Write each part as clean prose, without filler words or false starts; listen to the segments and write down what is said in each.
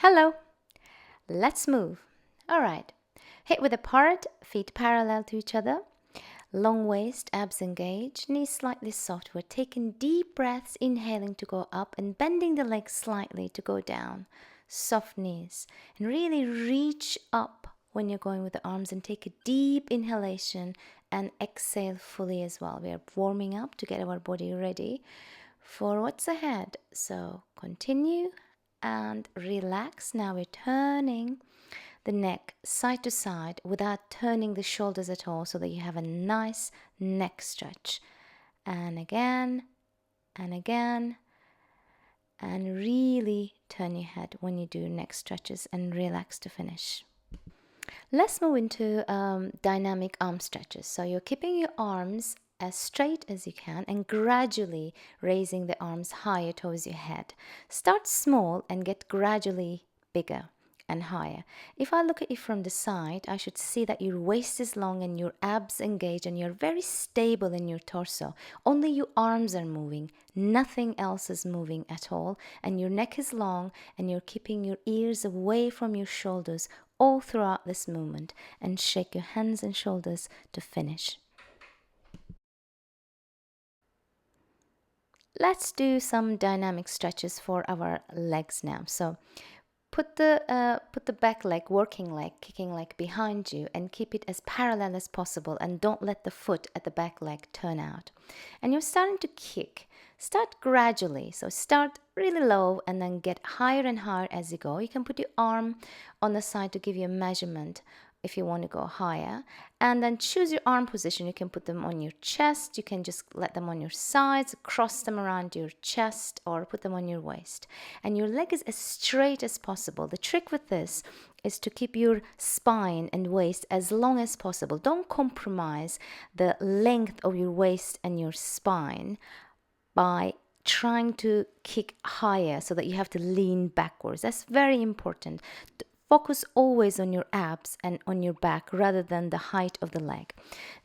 Hello. Let's move. All right. Hip width apart, feet parallel to each other. Long waist, abs engaged, knees slightly soft. We're taking deep breaths, inhaling to go up and bending the legs slightly to go down. Soft knees. And really reach up when you're going with the arms and take a deep inhalation and exhale fully as well. We are warming up to get our body ready for what's ahead. So continue and relax. Now we're turning the neck side to side without turning the shoulders at all, so that you have a nice neck stretch. And again, and again, and really turn your head when you do neck stretches and relax to finish. Let's move into dynamic arm stretches. So you're keeping your arms as straight as you can and gradually raising the arms higher towards your head. Start small and get gradually bigger and higher. If I look at you from the side, I should see that your waist is long and your abs engaged and you're very stable in your torso. Only your arms are moving, nothing else is moving at all, and your neck is long and you're keeping your ears away from your shoulders all throughout this movement, and shake your hands and shoulders to finish. Let's do some dynamic stretches for our legs now. So put the back leg, working leg, kicking leg behind you and keep it as parallel as possible, and don't let the foot at the back leg turn out. And you're starting to kick. Start gradually. So start really low and then get higher and higher as you go. You can put your arm on the side to give you a measurement if you want to go higher, and then choose your arm position. You can put them on your chest, you can just let them on your sides, cross them around your chest, or put them on your waist, and your leg is as straight as possible. The trick with this is to keep your spine and waist as long as possible. Don't compromise the length of your waist and your spine by trying to kick higher so that you have to lean backwards. That's very important. Focus always on your abs and on your back rather than the height of the leg.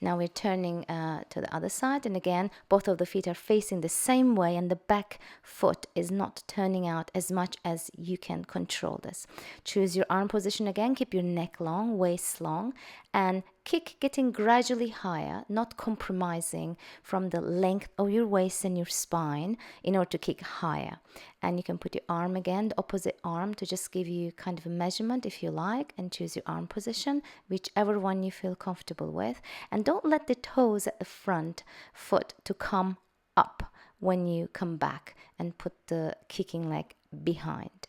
Now we're turning to the other side, and again both of the feet are facing the same way and the back foot is not turning out as much as you can control this. Choose your arm position again, keep your neck long, waist long, and kick getting gradually higher, not compromising from the length of your waist and your spine in order to kick higher. And you can put your arm again, the opposite arm, to just give you kind of a measurement if you like, and choose your arm position, whichever one you feel comfortable with. And don't let the toes at the front foot to come up when you come back, and put the kicking leg behind.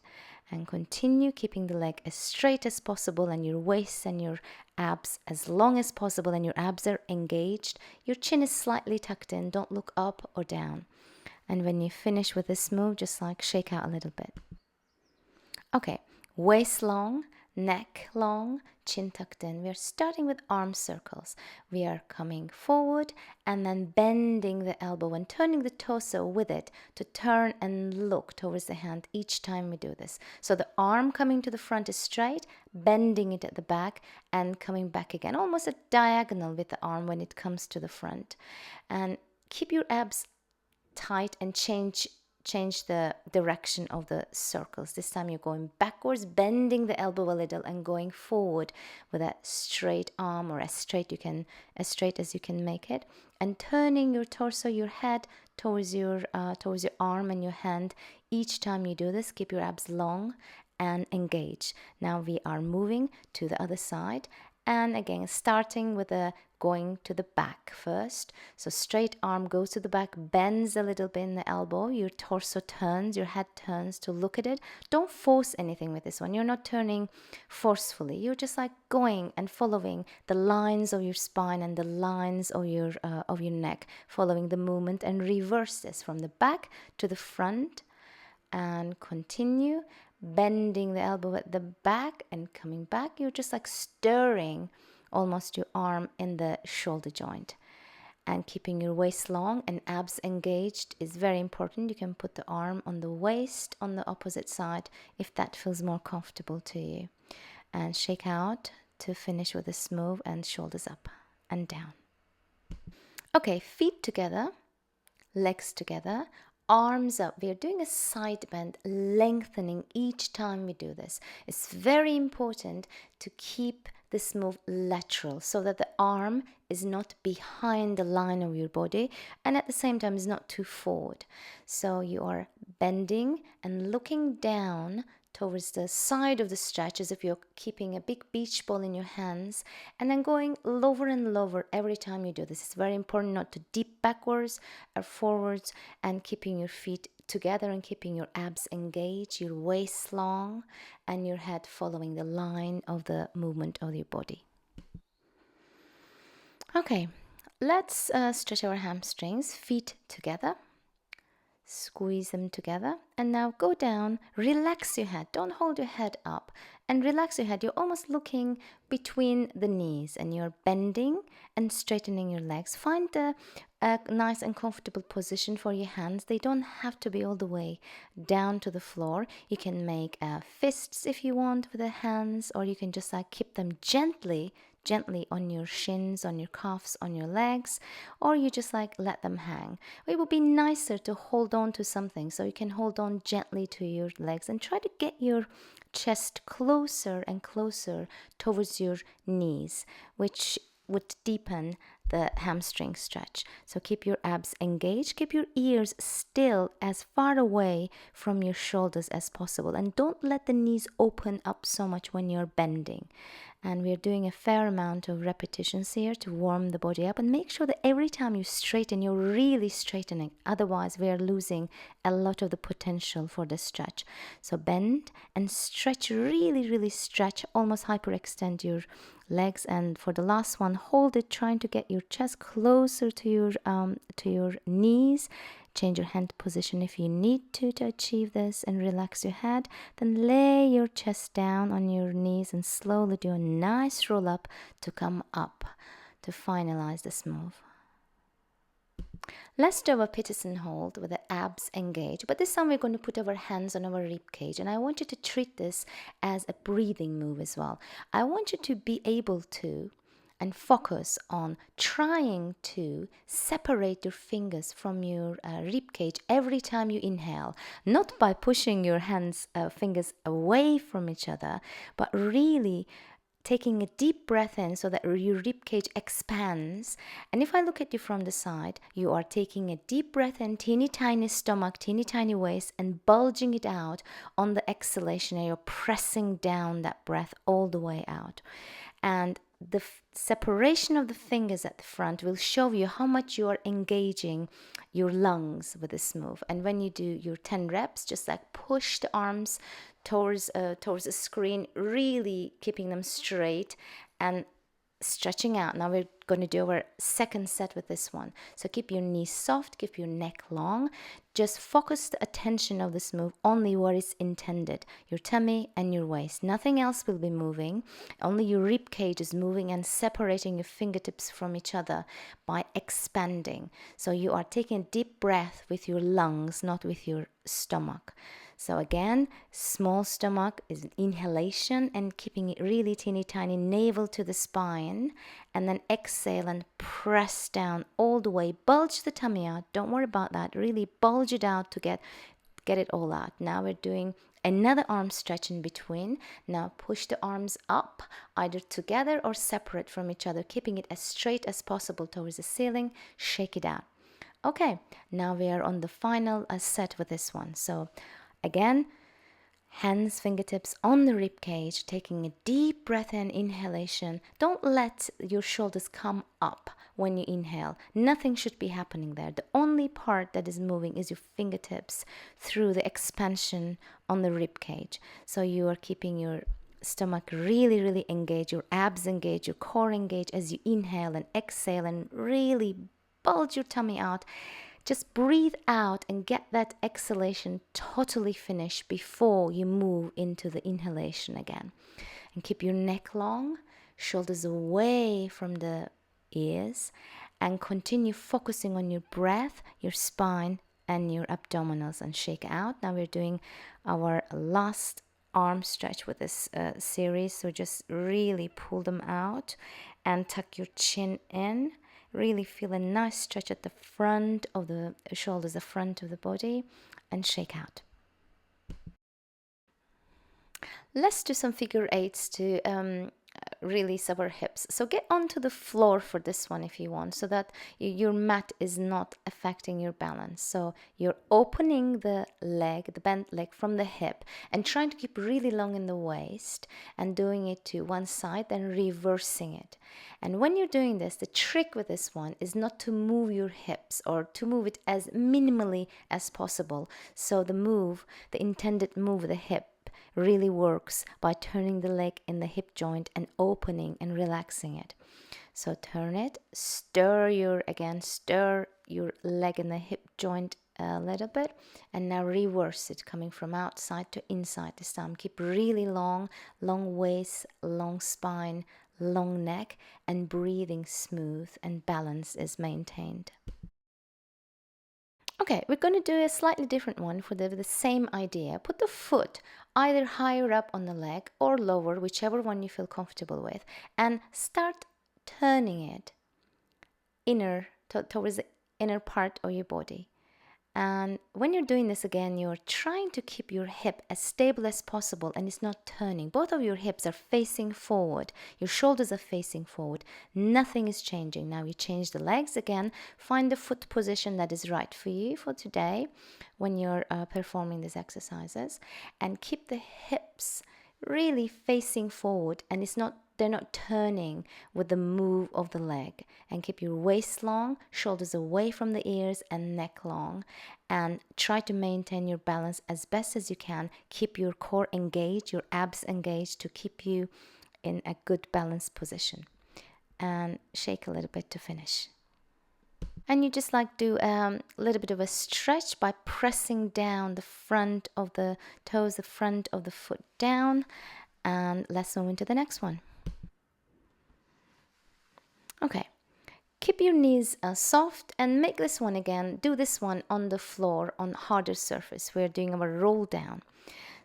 And continue keeping the leg as straight as possible and your waist and your abs as long as possible, and your abs are engaged. Your chin is slightly tucked in, don't look up or down. And when you finish with this move, just like shake out a little bit. Okay, waist long, neck long, chin tucked in. We are starting with arm circles. We are coming forward and then bending the elbow and turning the torso with it to turn and look towards the hand each time we do this. So the arm coming to the front is straight, bending it at the back and coming back again, almost a diagonal with the arm when it comes to the front. And keep your abs tight and change the direction of the circles. This time you're going backwards, bending the elbow a little and going forward with a straight arm, or as straight as you can make it, and turning your torso, your head towards your arm and your hand. Each time you do this, keep your abs long and engaged. Now we are moving to the other side, and again starting with going to the back first. So straight arm goes to the back, bends a little bit in the elbow, your torso turns, your head turns to look at it. Don't force anything with this one. You're not turning forcefully. You're just like going and following the lines of your spine and the lines of your neck, following the movement, and reverse this from the back to the front, and continue bending the elbow at the back and coming back. You're just like stirring almost your arm in the shoulder joint, and keeping your waist long and abs engaged is very important. You can put the arm on the waist on the opposite side if that feels more comfortable to you, and shake out to finish with a smooth and shoulders up and down. Okay, feet together, legs together, arms up. We are doing a side bend, lengthening each time we do this. It's very important to keep this move lateral so that the arm is not behind the line of your body and at the same time is not too forward. So you are bending and looking down towards the side of the stretch as if you're keeping a big beach ball in your hands, and then going lower and lower every time you do this. It's very important not to dip backwards or forwards, and keeping your feet together and keeping your abs engaged, your waist long, and your head following the line of the movement of your body. Okay, let's stretch our hamstrings, feet together. Squeeze them together, and now go down, relax your head, don't hold your head up, and relax your head. You're almost looking between the knees and you're bending and straightening your legs. Find a nice and comfortable position for your hands. They don't have to be all the way down to the floor. You can make fists if you want with the hands, or you can just like keep them gently on your shins, on your calves, on your legs, or you just like let them hang. It would be nicer to hold on to something, so you can hold on gently to your legs and try to get your chest closer and closer towards your knees, which would deepen the hamstring stretch. So keep your abs engaged, keep your ears still as far away from your shoulders as possible, and don't let the knees open up so much when you're bending. And we're doing a fair amount of repetitions here to warm the body up, and make sure that every time you straighten, you're really straightening. Otherwise, we are losing a lot of the potential for the stretch. So bend and stretch, really stretch, almost hyperextend your legs. And for the last one, hold it, trying to get your chest closer to your knees. Change your hand position if you need to achieve this, and relax your head. Then lay your chest down on your knees and slowly do a nice roll up to come up to finalize this move. Let's do a Peterson hold with the abs engaged, but this time we're going to put our hands on our rib cage, and I want you to treat this as a breathing move as well. I want you to be able to and focus on trying to separate your fingers from your rib cage every time you inhale, not by pushing your fingers away from each other, but really taking a deep breath in so that your rib cage expands. And if I look at you from the side, you are taking a deep breath in, teeny tiny stomach, teeny tiny waist, and bulging it out on the exhalation, and you're pressing down that breath all the way out. And the separation of the fingers at the front will show you how much you are engaging your lungs with this move. And when you do your 10 reps, just like push the arms towards the screen, really keeping them straight and stretching out. Now we're going to do our second set with this one. So keep your knees soft, keep your neck long. Just focus the attention of this move only where it's intended, your tummy and your waist. Nothing else will be moving. Only your rib cage is moving and separating your fingertips from each other by expanding. So you are taking a deep breath with your lungs, not with your stomach. So again, small stomach is inhalation and keeping it really teeny tiny, navel to the spine, and then exhale and press down all the way. Bulge the tummy out. Don't worry about that. Really bulge it out to get it all out. Now we're doing another arm stretch in between. Now push the arms up, either together or separate from each other, keeping it as straight as possible towards the ceiling. Shake it out. Okay, now we are on the final set with this one. So again, hands, fingertips on the rib cage, taking a deep breath in, inhalation. Don't let your shoulders come up when you inhale. Nothing should be happening there. The only part that is moving is your fingertips through the expansion on the rib cage. So you are keeping your stomach really engaged, your abs engaged, your core engaged as you inhale and exhale, and really bulge your tummy out. Just breathe out and get that exhalation totally finished before you move into the inhalation again. And keep your neck long, shoulders away from the ears, and continue focusing on your breath, your spine, and your abdominals, and shake out. Now we're doing our last arm stretch with this series. So just really pull them out and tuck your chin in. Really feel a nice stretch at the front of the shoulders, the front of the body, and shake out. Let's do some figure eights to release our hips. So get onto the floor for this one if you want, so that your mat is not affecting your balance. So you're opening the leg, the bent leg from the hip, and trying to keep really long in the waist and doing it to one side, then reversing it. And when you're doing this, the trick with this one is not to move your hips, or to move it as minimally as possible. So the intended move of the hip really works by turning the leg in the hip joint and opening and relaxing it. So turn it, stir your leg in the hip joint a little bit, and now reverse it, coming from outside to inside this time. Keep really long waist, long spine, long neck, and breathing smooth, and balance is maintained. Okay, we're going to do a slightly different one for the same idea. Put the foot either higher up on the leg or lower, whichever one you feel comfortable with, and start turning it towards the inner part of your body. And when you're doing this again, you're trying to keep your hip as stable as possible, and it's not turning. Both of your hips are facing forward. Your shoulders are facing forward. Nothing is changing. Now you change the legs again. Find the foot position that is right for you for today when you're performing these exercises, and keep the hips really facing forward, and they're not turning with the move of the leg. And keep your waist long, shoulders away from the ears, and neck long, and try to maintain your balance as best as you can. Keep your core engaged, your abs engaged, to keep you in a good balanced position, and shake a little bit to finish. And you just like do a little bit of a stretch by pressing down the front of the toes, the front of the foot down. And let's move into the next one. Okay, keep your knees soft, and make this one again. Do this one on the floor, on harder surface. We're doing our roll down.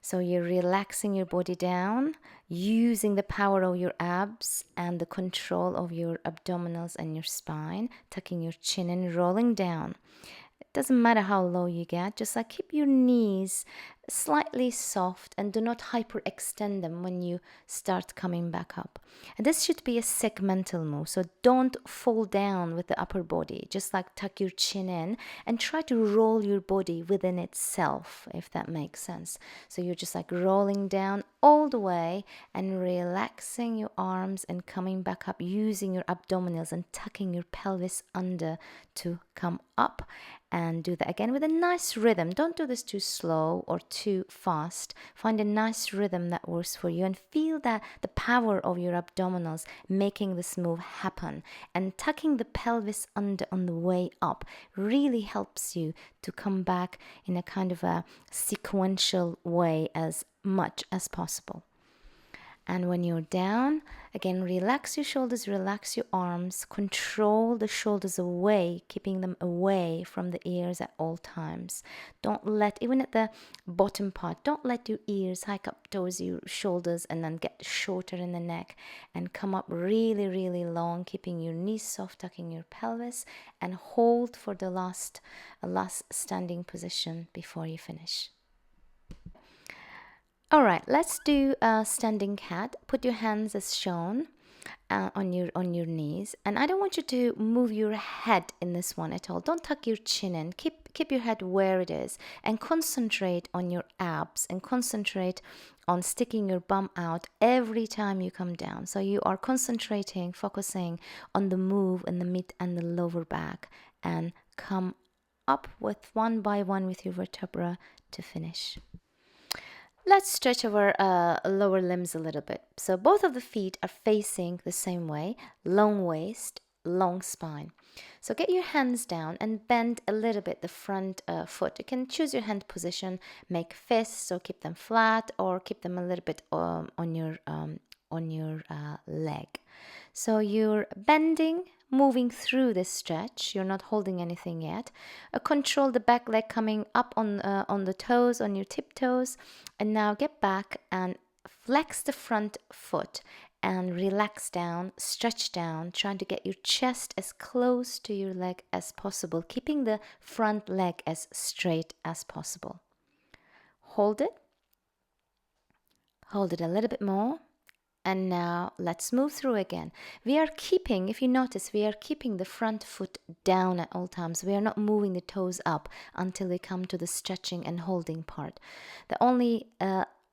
So you're relaxing your body down, using the power of your abs and the control of your abdominals and your spine, tucking your chin and rolling down. It doesn't matter how low you get, just like keep your knees slightly soft, and do not hyperextend them when you start coming back up. And this should be a segmental move, so don't fall down with the upper body. Just like tuck your chin in and try to roll your body within itself, if that makes sense. So you're just like rolling down all the way and relaxing your arms and coming back up, using your abdominals and tucking your pelvis under to come up. And do that again with a nice rhythm. Don't do this too slow or too fast. Find a nice rhythm that works for you, and feel that the power of your abdominals making this move happen. And tucking the pelvis under on the way up really helps you to come back in a kind of a sequential way as much as possible. And when you're down, again, relax your shoulders, relax your arms, control the shoulders away, keeping them away from the ears at all times. Don't let, even at the bottom part, don't let your ears hike up towards your shoulders and then get shorter in the neck, and come up really, really long, keeping your knees soft, tucking your pelvis, and hold for the last standing position before you finish. All right, let's do a standing cat. Put your hands as shown on your knees, and I don't want you to move your head in this one at all. Don't tuck your chin in. Keep your head where it is, and concentrate on your abs, and concentrate on sticking your bum out every time you come down. So you are focusing on the move in the mid and the lower back, and come up with one by one with your vertebra to finish. Let's stretch our lower limbs a little bit. So both of the feet are facing the same way, long waist, long spine. So get your hands down and bend a little bit the front foot. You can choose your hand position, make fists, so keep them flat, or keep them a little bit on your leg. So you're bending, moving through this stretch. You're not holding anything yet. Control the back leg coming up on the toes, on your tiptoes. And now get back and flex the front foot and relax down, stretch down, trying to get your chest as close to your leg as possible, keeping the front leg as straight as possible. Hold it a little bit more. And now let's move through again. We are keeping, if you notice, we are keeping the front foot down at all times. We are not moving the toes up until we come to the stretching and holding part. The only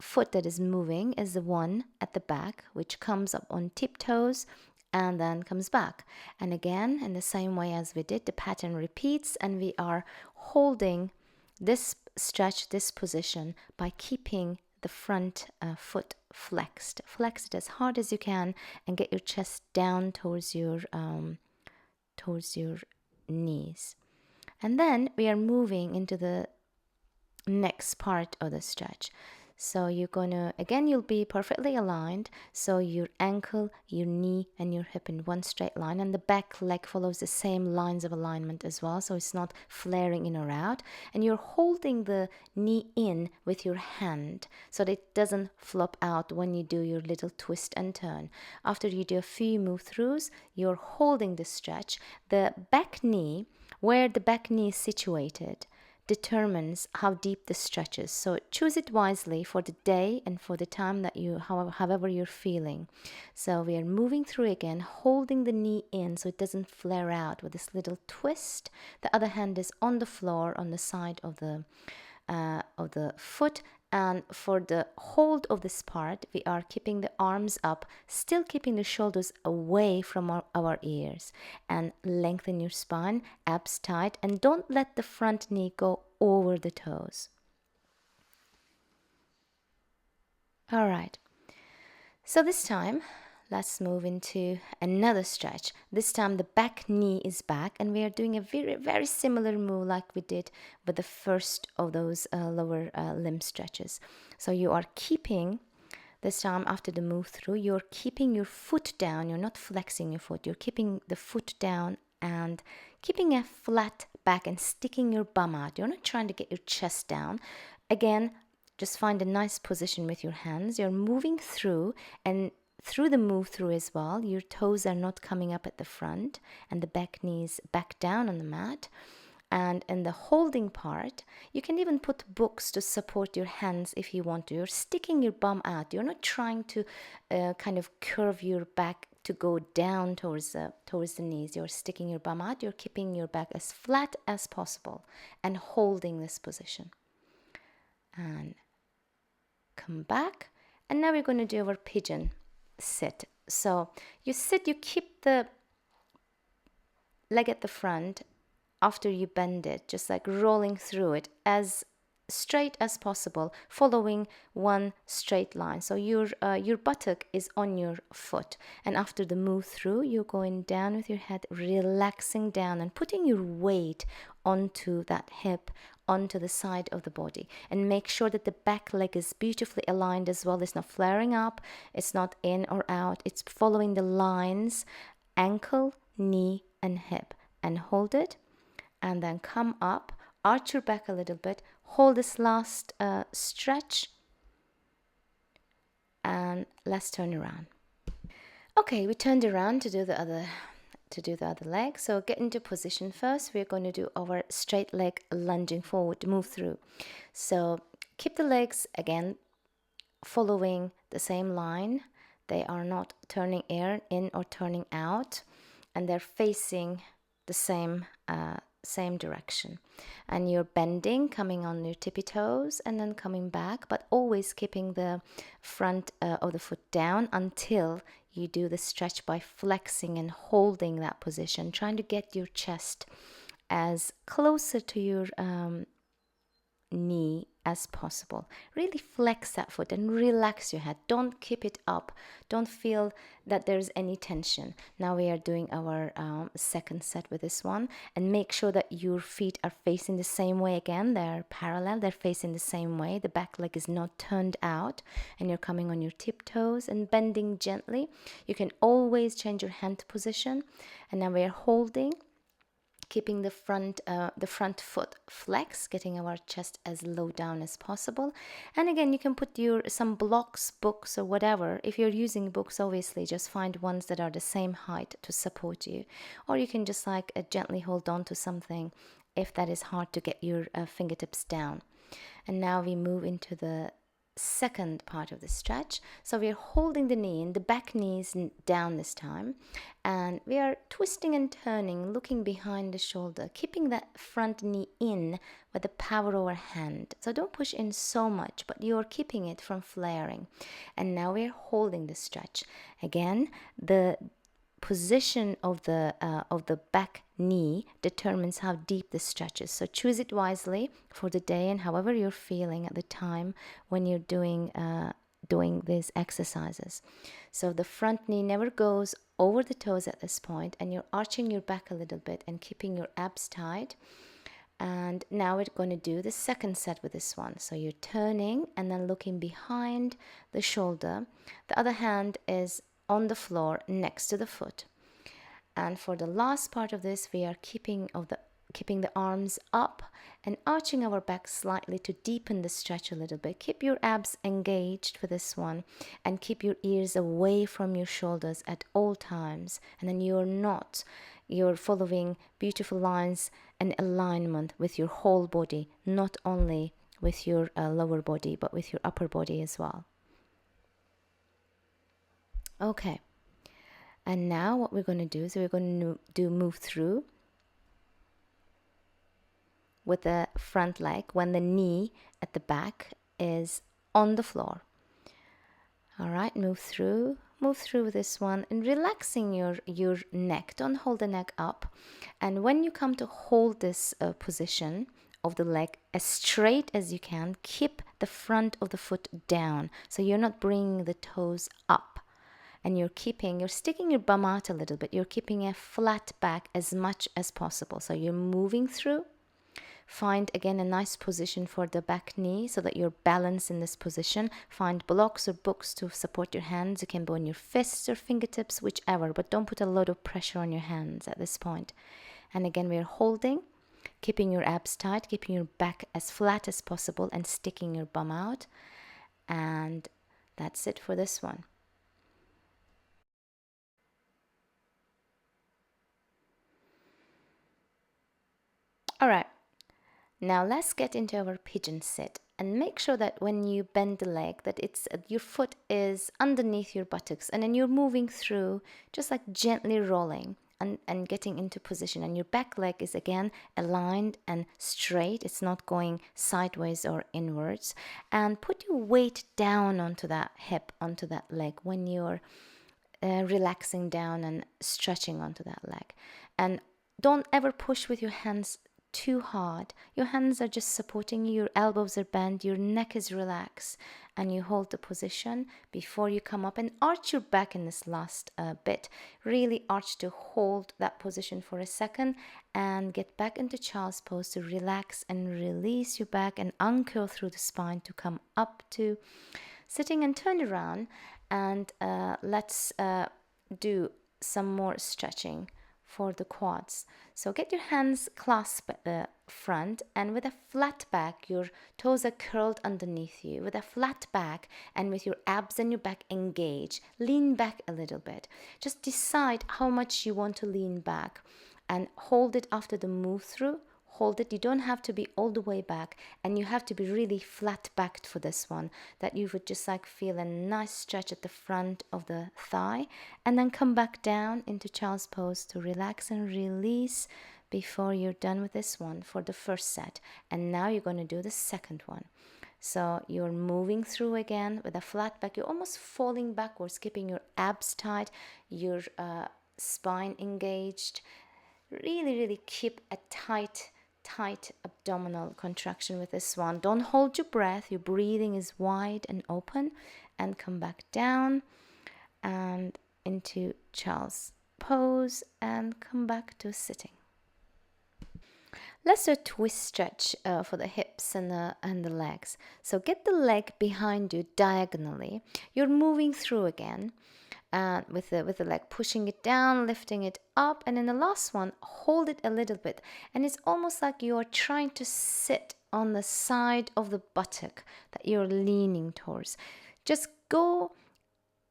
foot that is moving is the one at the back, which comes up on tiptoes and then comes back. And again, in the same way as we did, the pattern repeats, and we are holding this stretch, this position, by keeping the front foot flexed. Flex it as hard as you can and get your chest down towards your knees. And then we are moving into the next part of the stretch. So you're gonna, again, you'll be perfectly aligned. So your ankle, your knee, and your hip in one straight line, and the back leg follows the same lines of alignment as well, so it's not flaring in or out. And you're holding the knee in with your hand so that it doesn't flop out when you do your little twist and turn. After you do a few move throughs, you're holding the stretch. The back knee, where the back knee is situated, determines how deep the stretch is. So choose it wisely for the day and for the time that you, however you're feeling. So we are moving through again, holding the knee in so it doesn't flare out with this little twist. The other hand is on the floor on the side of the foot. And for the hold of this part, we are keeping the arms up, still keeping the shoulders away from our ears, and lengthen your spine, abs tight, and don't let the front knee go over the toes. All right. So this time, let's move into another stretch. This time the back knee is back, and we are doing a very, very similar move like we did with the first of those lower limb stretches. So you are keeping, this time after the move through, you're keeping your foot down. You're not flexing your foot. You're keeping the foot down and keeping a flat back and sticking your bum out. You're not trying to get your chest down. Again, just find a nice position with your hands. You're moving through, and through the move through as well, your toes are not coming up at the front, and the back knees back down on the mat. And in the holding part, you can even put books to support your hands if you want to. You're sticking your bum out. You're not trying to kind of curve your back to go down towards the knees. You're sticking your bum out. You're keeping your back as flat as possible and holding this position. And come back. And now we're going to do our pigeon sit. So you sit, you keep the leg at the front after you bend it, just like rolling through it as straight as possible, following one straight line. So your buttock is on your foot, and after the move through, you're going down with your head, relaxing down and putting your weight onto that hip, onto the side of the body, and make sure that the back leg is beautifully aligned as well. It's not flaring up, it's not in or out, it's following the lines, ankle, knee, and hip. And hold it, and then come up, arch your back a little bit, hold this last stretch, and let's turn around. Okay, we turned around to do the other leg. So get into position first. We're going to do our straight leg lunging forward, move through. So keep the legs again following the same line. They are not turning air in or turning out, and they're facing the same direction. And you're bending, coming on your tippy toes and then coming back, but always keeping the front of the foot down until you do the stretch by flexing and holding that position, trying to get your chest as closer to your knee as possible. Really flex that foot and relax your head. Don't keep it up. Don't feel that there's any tension. Now we are doing our second set with this one, and make sure that your feet are facing the same way again. They're parallel, they're facing the same way. The back leg is not turned out, and you're coming on your tiptoes and bending gently. You can always change your hand position. And now we are holding keeping the front foot flex, getting our chest as low down as possible. And again, you can put some blocks, books, or whatever. If you're using books, obviously just find ones that are the same height to support you, or you can just like gently hold on to something if that is hard to get your fingertips down. And now we move into the second part of the stretch. So we are holding the knee in, the back knee is down this time, and we are twisting and turning, looking behind the shoulder, keeping that front knee in with the power over hand. So don't push in so much, but you're keeping it from flaring. And now we're holding the stretch. Again, the position of the back knee determines how deep the stretch is. So choose it wisely for the day and however you're feeling at the time when you're doing these exercises. So the front knee never goes over the toes at this point, and you're arching your back a little bit and keeping your abs tight. And now we're going to do the second set with this one. So you're turning and then looking behind the shoulder. The other hand is on the floor next to the foot. And for the last part of this, we are keeping the arms up and arching our back slightly to deepen the stretch a little bit. Keep your abs engaged for this one, and keep your ears away from your shoulders at all times. And then you're following beautiful lines and alignment with your whole body, not only with your lower body, but with your upper body as well. Okay, and now what we're going to do is we're going to do move through with the front leg when the knee at the back is on the floor. All right, move through with this one, and relaxing your neck. Don't hold the neck up. And when you come to hold this position of the leg as straight as you can, keep the front of the foot down, so you're not bringing the toes up. And you're sticking your bum out a little bit. You're keeping a flat back as much as possible. So you're moving through. Find again a nice position for the back knee so that you're balanced in this position. Find blocks or books to support your hands. You can go on your fists or fingertips, whichever, but don't put a lot of pressure on your hands at this point. And again, we're holding, keeping your abs tight, keeping your back as flat as possible, and sticking your bum out. And that's it for this one. All right, now let's get into our pigeon sit, and make sure that when you bend the leg that your foot is underneath your buttocks, and then you're moving through, just like gently rolling and getting into position, and your back leg is again aligned and straight. It's not going sideways or inwards. And put your weight down onto that hip, onto that leg when you're relaxing down and stretching onto that leg. And don't ever push with your hands too hard. Your hands are just supporting you, your elbows are bent, your neck is relaxed, and you hold the position before you come up, and arch your back in this last bit. Really arch to hold that position for a second, and get back into child's pose to relax and release your back and uncurl through the spine to come up to sitting, and turn around. And let's do some more stretching for the quads. So get your hands clasped at the front, and with a flat back, your toes are curled underneath you. With a flat back and with your abs and your back engaged, lean back a little bit. Just decide how much you want to lean back, and hold it after the move through. Hold it. You don't have to be all the way back, and you have to be really flat backed for this one, that you would just like feel a nice stretch at the front of the thigh, and then come back down into child's pose to relax and release before you're done with this one for the first set. And now you're going to do the second one. So you're moving through again with a flat back. You're almost falling backwards, keeping your abs tight, your spine engaged. Really keep a tight abdominal contraction with this one. Don't hold your breath. Your breathing is wide and open. And come back down and into child's pose, and come back to sitting. Let's do a twist stretch for the hips and the legs. So get the leg behind you diagonally. You're moving through again. and with the leg pushing it down, lifting it up, and in the last one, hold it a little bit, and it's almost like you're trying to sit on the side of the buttock that you're leaning towards. Just go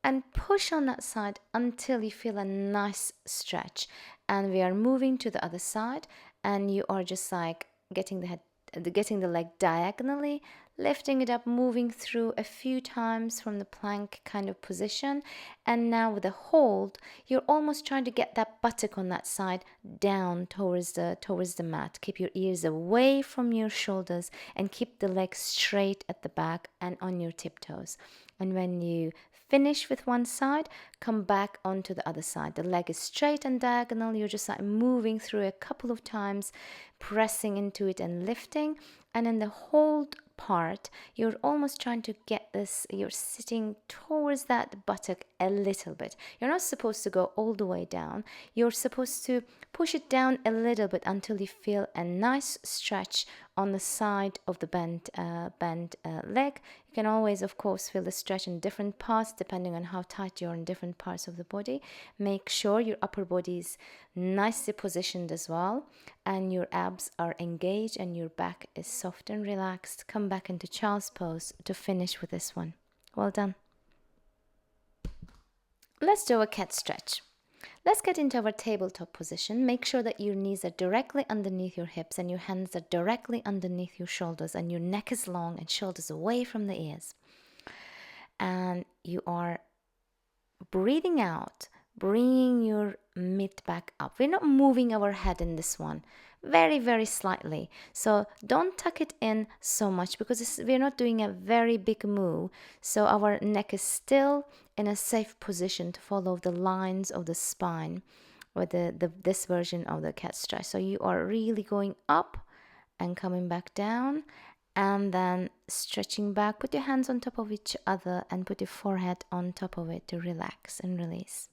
and push on that side until you feel a nice stretch. And we are moving to the other side, and you are just like getting the leg diagonally, lifting it up, moving through a few times from the plank kind of position. And now with a hold, you're almost trying to get that buttock on that side down towards the mat. Keep your ears away from your shoulders and keep the leg straight at the back and on your tiptoes. And when you finish with one side, come back onto the other side. The leg is straight and diagonal. You're just like moving through a couple of times, pressing into it and lifting. And in the hold part, you're almost trying to get this, you're sitting towards that buttock a little bit. You're not supposed to go all the way down. You're supposed to push it down a little bit until you feel a nice stretch on the side of the bent leg. You can always, of course, feel the stretch in different parts depending on how tight you're in different parts of the body. Make sure your upper body is nicely positioned as well, and your abs are engaged and your back is soft and relaxed. Come back into child's pose to finish with this one. Well done. Let's do a cat stretch. Let's get into our tabletop position. Make sure that your knees are directly underneath your hips and your hands are directly underneath your shoulders, and your neck is long and shoulders away from the ears. And you are breathing out, bringing your mid back up. We're not moving our head in this one. Very, very slightly. So don't tuck it in so much because we're not doing a very big move. So our neck is still in a safe position to follow the lines of the spine with this version of the cat stretch. So you are really going up and coming back down and then stretching back. Put your hands on top of each other and put your forehead on top of it to relax and release.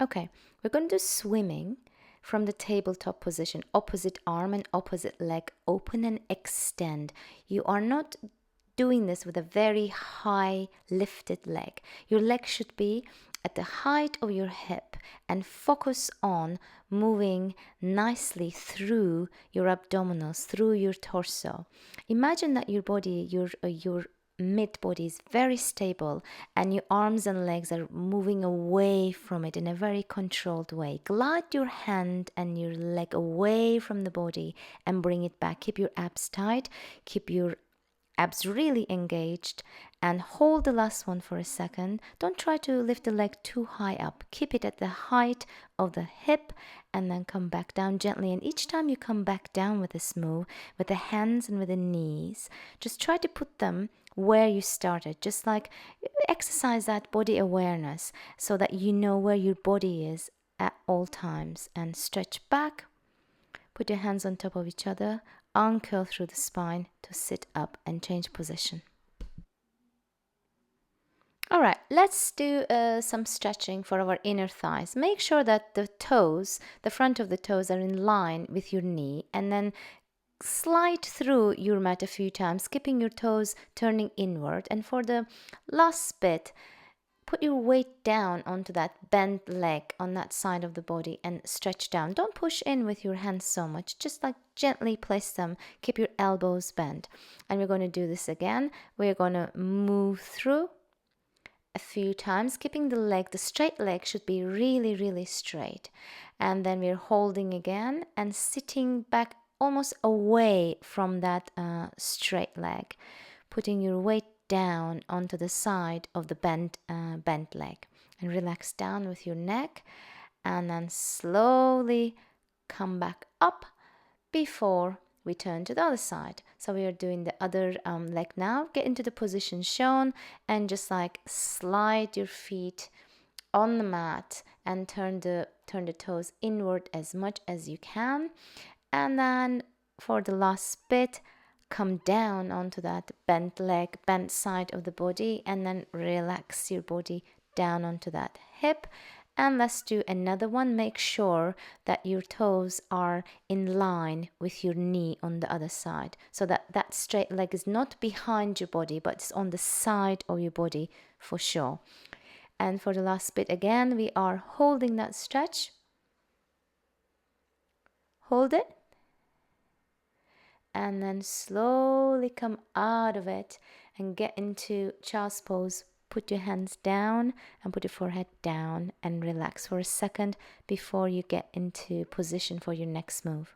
Okay, we're going to do swimming from the tabletop position, opposite arm and opposite leg, open and extend. You are not doing this with a very high lifted leg. Your leg should be at the height of your hip and focus on moving nicely through your abdominals, through your torso. Imagine that your body, your mid body is very stable and your arms and legs are moving away from it in a very controlled way. Glide your hand and your leg away from the body and bring it back. Keep your abs tight, keep your abs really engaged, and hold the last one for a second. Don't try to lift the leg too high up. Keep it at the height of the hip and then come back down gently. And each time you come back down with this move, with the hands and with the knees, just try to put them where you started. Just like exercise that body awareness so that you know where your body is at all times. And stretch back, put your hands on top of each other, uncurl through the spine to sit up and change position. All right, let's do some stretching for our inner thighs. Make sure that the toes, the front of the toes, are in line with your knee, and then slide through your mat a few times, keeping your toes turning inward. And for the last bit, put your weight down onto that bent leg on that side of the body and stretch down. Don't push in with your hands so much. Just like gently place them. Keep your elbows bent. And we're going to do this again. We're going to move through a few times, keeping the leg, the straight leg should be really, really straight. And then we're holding again and sitting back almost away from that straight leg, putting your weight down onto the side of the bent leg, and relax down with your neck, and then slowly come back up before we turn to the other side. So we are doing the other leg now. Get into the position shown and just like slide your feet on the mat and turn the toes inward as much as you can. And then for the last bit, come down onto that bent leg, bent side of the body, and then relax your body down onto that hip And let's do another one. Make sure that your toes are in line with your knee on the other side, so that that straight leg is not behind your body, but it's on the side of your body for sure. And for the last bit again, we are holding that stretch. Hold it. And then slowly come out of it and get into child's pose. Put your hands down and put your forehead down and relax for a second before you get into position for your next move.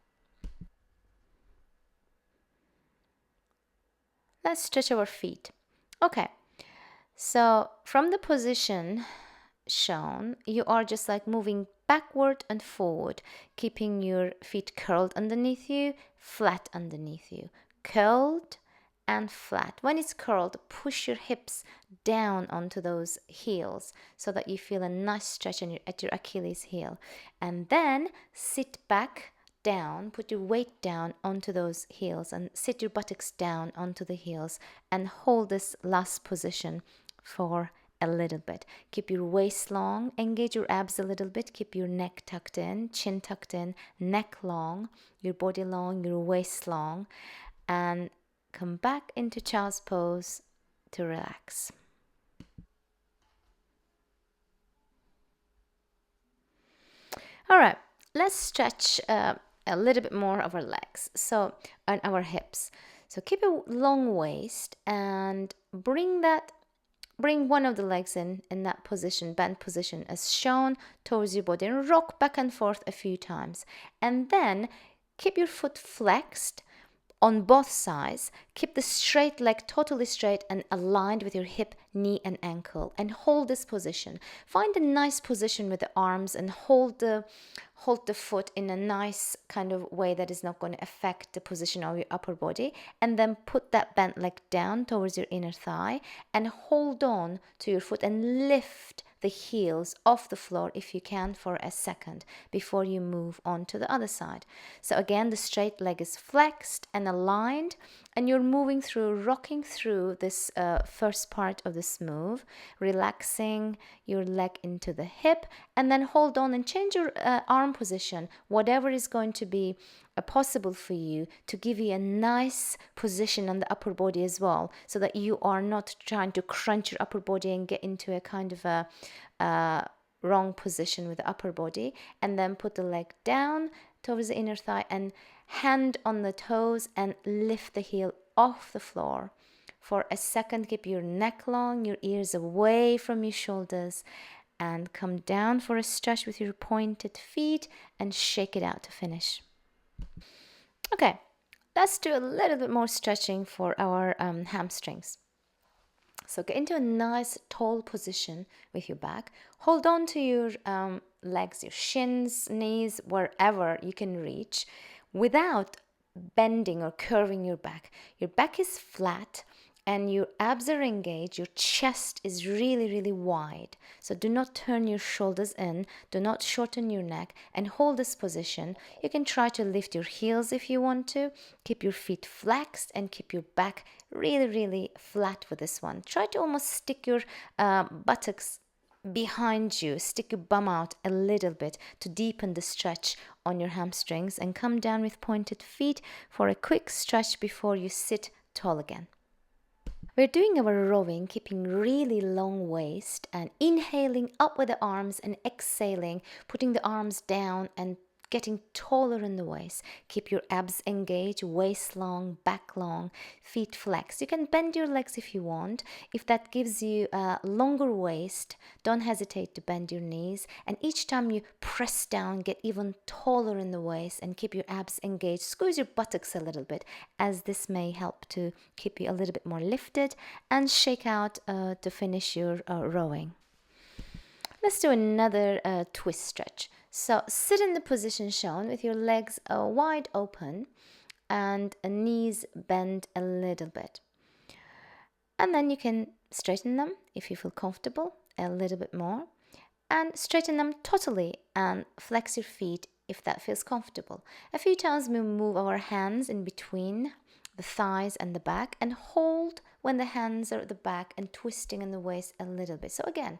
Let's stretch our feet. Okay, so from the position shown, you are just like moving backward and forward, keeping your feet curled underneath you, flat underneath you, curled and flat. When it's curled, push your hips down onto those heels so that you feel a nice stretch at your Achilles heel. And then sit back down, put your weight down onto those heels and sit your buttocks down onto the heels and hold this last position for a little bit. Keep your waist long, engage your abs a little bit, keep your neck tucked in, chin tucked in, neck long, your body long, your waist long, and come back into child's pose to relax. All right, let's stretch a little bit more of our legs, so and our hips. So keep a long waist and bring one of the legs in that position, bent position as shown towards your body, and rock back and forth a few times. And then keep your foot flexed on both sides. Keep the straight leg totally straight and aligned with your hip, knee, and ankle, and hold this position. Find a nice position with the arms and hold the foot in a nice kind of way that is not going to affect the position of your upper body. And then put that bent leg down towards your inner thigh and hold on to your foot and lift the heels off the floor if you can for a second before you move on to the other side. So again, the straight leg is flexed and aligned, and you're moving through, rocking through this first part of this move, relaxing your leg into the hip, and then hold on and change your arm position, whatever is going to be possible for you, to give you a nice position on the upper body as well, so that you are not trying to crunch your upper body and get into a kind of a wrong position with the upper body. And then put the leg down towards the inner thigh and hand on the toes and lift the heel off the floor for a second. Keep your neck long, your ears away from your shoulders, and come down for a stretch with your pointed feet and shake it out to finish. Okay, let's do a little bit more stretching for our hamstrings. So get into a nice tall position with your back. Hold on to your legs, your shins, knees, wherever you can reach without bending or curving your back. Your back is flat and your abs are engaged. Your chest is really, really wide. So do not turn your shoulders in. Do not shorten your neck and hold this position. You can try to lift your heels if you want to. Keep your feet flexed and keep your back really, really flat with this one. Try to almost stick your buttocks behind you, stick your bum out a little bit to deepen the stretch on your hamstrings, and come down with pointed feet for a quick stretch before you sit tall again. We're doing our rowing, keeping really long waist and inhaling up with the arms and exhaling, putting the arms down and getting taller in the waist. Keep your abs engaged, waist long, back long, feet flexed. You can bend your legs if you want. If that gives you a longer waist, don't hesitate to bend your knees. And each time you press down, get even taller in the waist and keep your abs engaged. Squeeze your buttocks a little bit, as this may help to keep you a little bit more lifted, and shake out to finish your rowing. Let's do another twist stretch. So sit in the position shown with your legs wide open and knees bent a little bit. And then you can straighten them if you feel comfortable a little bit more, and straighten them totally and flex your feet if that feels comfortable. A few times we move our hands in between the thighs and the back and hold when the hands are at the back and twisting in the waist a little bit. So again,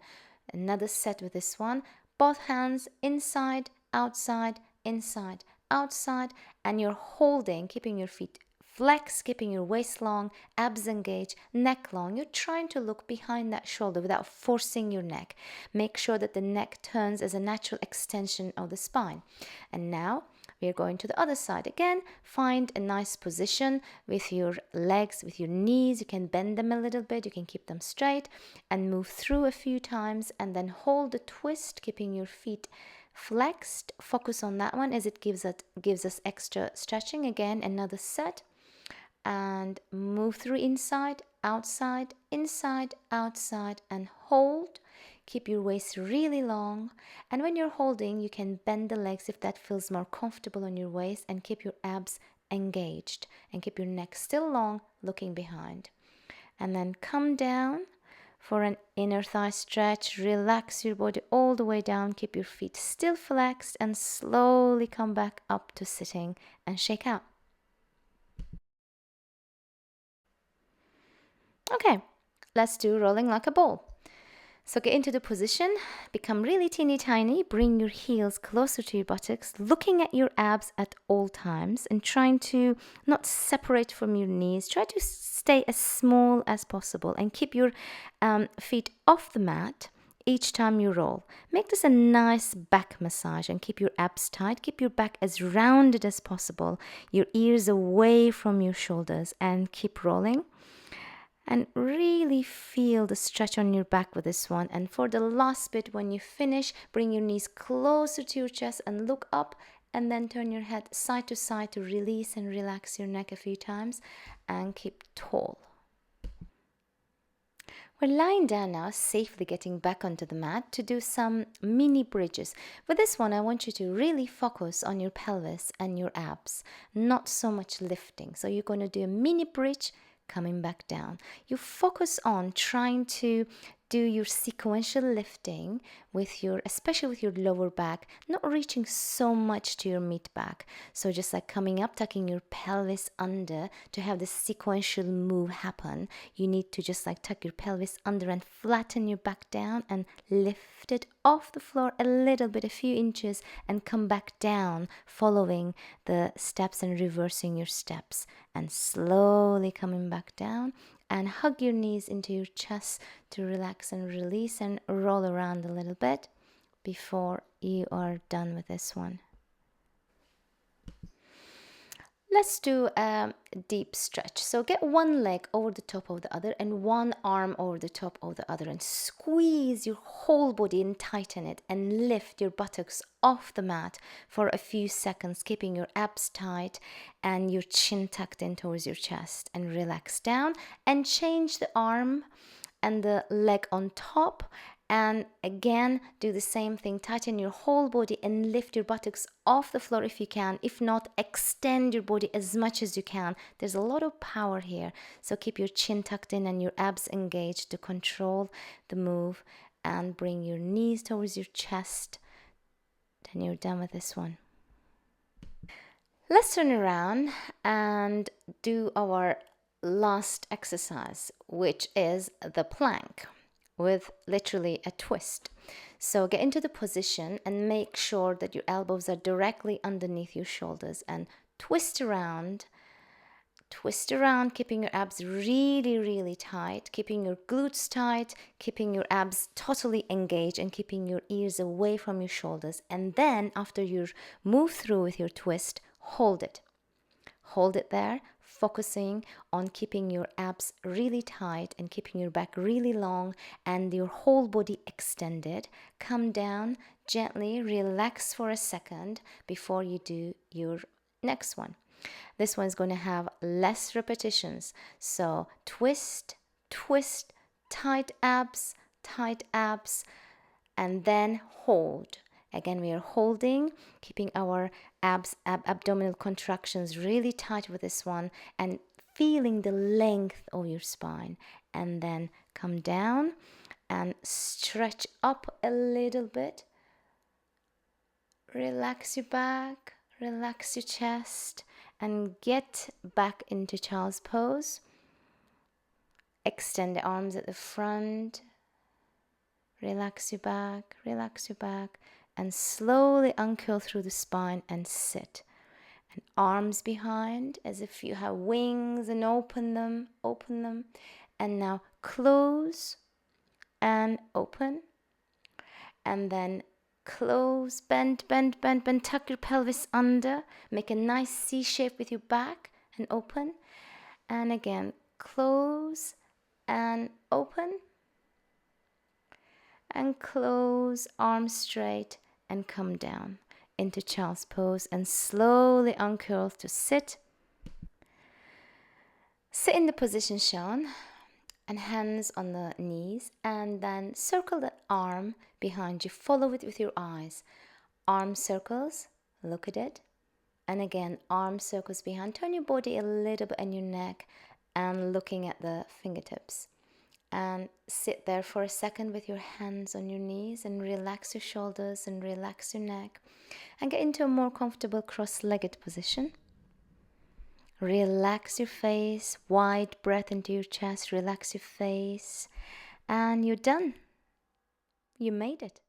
another set with this one. both hands inside, outside, inside, outside, and you're holding, keeping your feet flex, keeping your waist long, abs engaged, neck long. You're trying to look behind that shoulder without forcing your neck. Make sure that the neck turns as a natural extension of the spine. And now we are going to the other side. Again, find a nice position with your legs, with your knees. You can bend them a little bit, you can keep them straight and move through a few times, and then hold the twist, keeping your feet flexed. Focus on that one as it gives us extra stretching. Again, another set. And move through inside, outside, inside, outside, and hold. Keep your waist really long, and when you're holding, you can bend the legs if that feels more comfortable on your waist, and keep your abs engaged and keep your neck still long, looking behind. And then come down for an inner thigh stretch. Relax your body all the way down, keep your feet still flexed, and slowly come back up to sitting and shake out. Okay, let's do rolling like a ball. So get into the position, become really teeny tiny, bring your heels closer to your buttocks, looking at your abs at all times and trying to not separate from your knees. Try to stay as small as possible and keep your feet off the mat each time you roll. Make this a nice back massage and keep your abs tight. Keep your back as rounded as possible, your ears away from your shoulders, and keep rolling. And really feel the stretch on your back with this one. And for the last bit, when you finish, bring your knees closer to your chest and look up, and then turn your head side to side to release and relax your neck a few times, and keep tall. We're lying down now, safely getting back onto the mat to do some mini bridges. With this one, I want you to really focus on your pelvis and your abs, not so much lifting. So you're going to do a mini bridge, coming back down. You focus on trying to do your sequential lifting with especially with your lower back, not reaching so much to your mid back. So just like coming up, tucking your pelvis under to have this sequential move happen. You need to just like tuck your pelvis under and flatten your back down and lift it off the floor a little bit, a few inches, and come back down, following the steps and reversing your steps, and slowly coming back down. And hug your knees into your chest to relax and release, and roll around a little bit before you are done with this one. Let's do a deep stretch. So get one leg over the top of the other and one arm over the top of the other, and squeeze your whole body and tighten it, and lift your buttocks off the mat for a few seconds, keeping your abs tight and your chin tucked in towards your chest, and relax down and change the arm and the leg on top. And again, do the same thing. Tighten your whole body and lift your buttocks off the floor if you can. If not, extend your body as much as you can. There's a lot of power here. So keep your chin tucked in and your abs engaged to control the move. And bring your knees towards your chest. Then you're done with this one. Let's turn around and do our last exercise, which is the plank, with literally a twist. So get into the position and make sure that your elbows are directly underneath your shoulders, and twist around, keeping your abs really, really tight, keeping your glutes tight, keeping your abs totally engaged, and keeping your ears away from your shoulders. And then after you move through with your twist, hold it. Hold it there, focusing on keeping your abs really tight and keeping your back really long and your whole body extended. Come down gently, relax for a second before you do your next one. This one's going to have less repetitions. So twist, twist, tight abs, and then hold. Again, we are holding, keeping our abdominal contractions really tight with this one, and feeling the length of your spine. And then come down and stretch up a little bit. Relax your back, relax your chest, and get back into child's pose. Extend the arms at the front. relax your back, and slowly uncurl through the spine and sit. And arms behind as if you have wings, and open them. And now close and open. And then close, bend, tuck your pelvis under. Make a nice C shape with your back and open. And again, close and open. And close, arms straight, and come down into child's pose and slowly uncurl to sit. Sit in the position shown and hands on the knees, and then circle the arm behind you. Follow it with your eyes. Arm circles, look at it. And again, arm circles behind. Turn your body a little bit and your neck and looking at the fingertips. And sit there for a second with your hands on your knees and relax your shoulders and relax your neck and get into a more comfortable cross-legged position. Relax your face, wide breath into your chest, relax your face, and you're done. You made it.